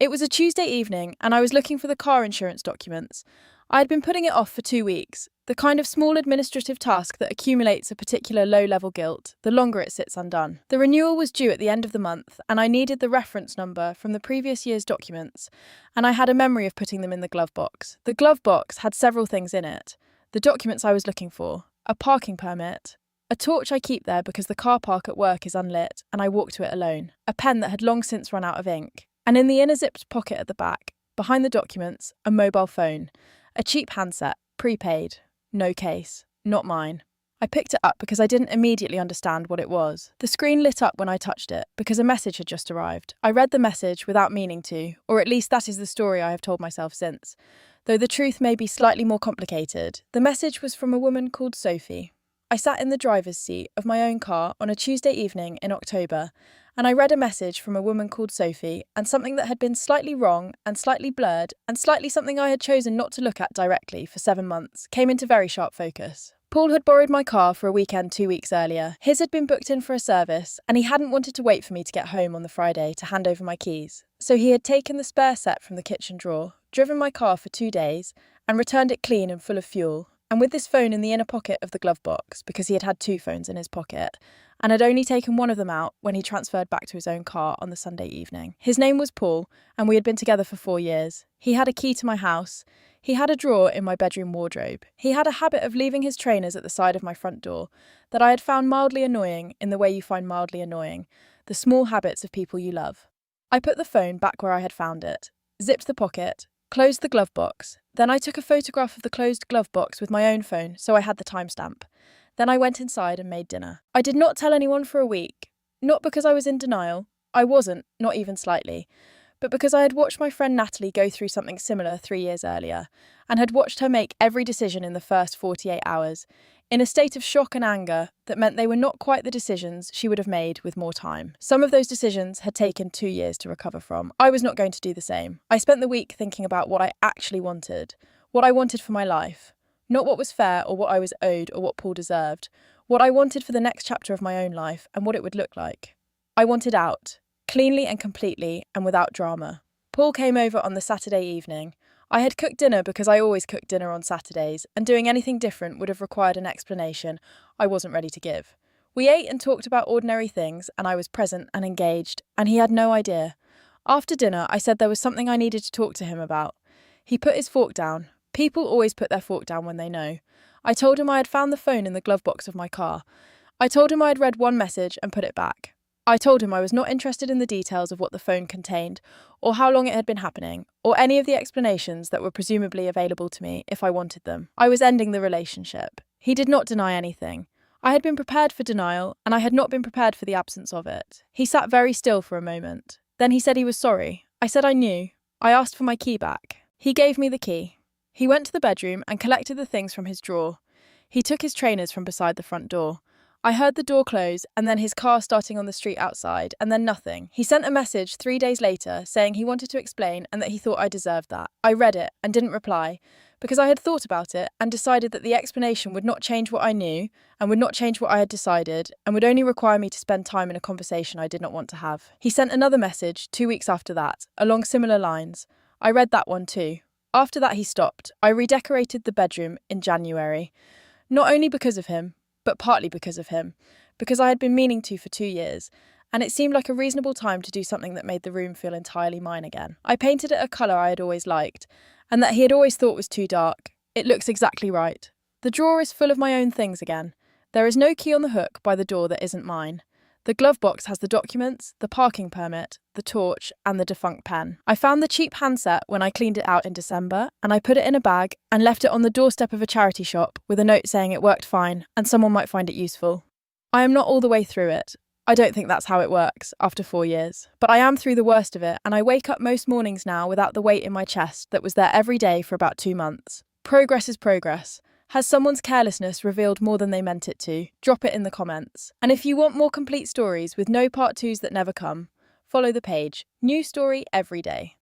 It was a Tuesday evening, and I was looking for the car insurance documents. I had been putting it off for 2 weeks, the kind of small administrative task that accumulates a particular low-level guilt, the longer it sits undone. The renewal was due at the end of the month, and I needed the reference number from the previous year's documents, and I had a memory of putting them in the glove box. The glove box had several things in it: the documents I was looking for, a parking permit, a torch I keep there because the car park at work is unlit and I walk to it alone, a pen that had long since run out of ink, and in the inner zipped pocket at the back, behind the documents, a mobile phone, a cheap handset, prepaid, no case, not mine. I picked it up because I didn't immediately understand what it was. The screen lit up when I touched it because a message had just arrived. I read the message without meaning to, or at least that is the story I have told myself since, though the truth may be slightly more complicated. The message was from a woman called Sophie. I sat in the driver's seat of my own car on a Tuesday evening in October, and I read a message from a woman called Sophie, and something that had been slightly wrong and slightly blurred and slightly something I had chosen not to look at directly for 7 months came into very sharp focus. Paul had borrowed my car for a weekend 2 weeks earlier. His had been booked in for a service, and he hadn't wanted to wait for me to get home on the Friday to hand over my keys. So he had taken the spare set from the kitchen drawer, driven my car for 2 days, and returned it clean and full of fuel, and with this phone in the inner pocket of the glove box, because he had had 2 phones in his pocket, and had only taken one of them out when he transferred back to his own car on the Sunday evening. His name was Paul, and we had been together for 4 years. He had a key to my house. He had a drawer in my bedroom wardrobe. He had a habit of leaving his trainers at the side of my front door that I had found mildly annoying in the way you find mildly annoying, the small habits of people you love. I put the phone back where I had found it, zipped the pocket, closed the glove box. Then I took a photograph of the closed glove box with my own phone so I had the timestamp. Then I went inside and made dinner. I did not tell anyone for a week, not because I was in denial. I wasn't, not even slightly, but because I had watched my friend Natalie go through something similar 3 years earlier, and had watched her make every decision in the first 48 hours, in a state of shock and anger that meant they were not quite the decisions she would have made with more time. Some of those decisions had taken 2 years to recover from. I was not going to do the same. I spent the week thinking about what I actually wanted, what I wanted for my life, not what was fair or what I was owed or what Paul deserved, what I wanted for the next chapter of my own life and what it would look like. I wanted out, cleanly and completely and without drama. Paul came over on the Saturday evening. I had cooked dinner because I always cook dinner on Saturdays, and doing anything different would have required an explanation I wasn't ready to give. We ate and talked about ordinary things, and I was present and engaged, and he had no idea. After dinner, I said there was something I needed to talk to him about. He put his fork down. People always put their fork down when they know. I told him I had found the phone in the glove box of my car. I told him I had read one message and put it back. I told him I was not interested in the details of what the phone contained, or how long it had been happening, or any of the explanations that were presumably available to me if I wanted them. I was ending the relationship. He did not deny anything. I had been prepared for denial, and I had not been prepared for the absence of it. He sat very still for a moment. Then he said he was sorry. I said I knew. I asked for my key back. He gave me the key. He went to the bedroom and collected the things from his drawer. He took his trainers from beside the front door. I heard the door close, and then his car starting on the street outside, and then nothing. He sent a message 3 days later saying he wanted to explain and that he thought I deserved that. I read it and didn't reply, because I had thought about it and decided that the explanation would not change what I knew and would not change what I had decided and would only require me to spend time in a conversation I did not want to have. He sent another message 2 weeks after that, along similar lines. I read that one too. After that he stopped. I redecorated the bedroom in January, not only because of him, but partly because of him, because I had been meaning to for 2 years, and it seemed like a reasonable time to do something that made the room feel entirely mine again. I painted it a colour I had always liked, and that he had always thought was too dark. It looks exactly right. The drawer is full of my own things again. There is no key on the hook by the door that isn't mine. The glove box has the documents, the parking permit, the torch, and the defunct pen. I found the cheap handset when I cleaned it out in December, and I put it in a bag and left it on the doorstep of a charity shop with a note saying it worked fine and someone might find it useful. I am not all the way through it. I don't think that's how it works after 4 years. But I am through the worst of it, and I wake up most mornings now without the weight in my chest that was there every day for about 2 months. Progress is progress. Has someone's carelessness revealed more than they meant it to? Drop it in the comments. And if you want more complete stories with no part 2s that never come, follow the page. New story every day.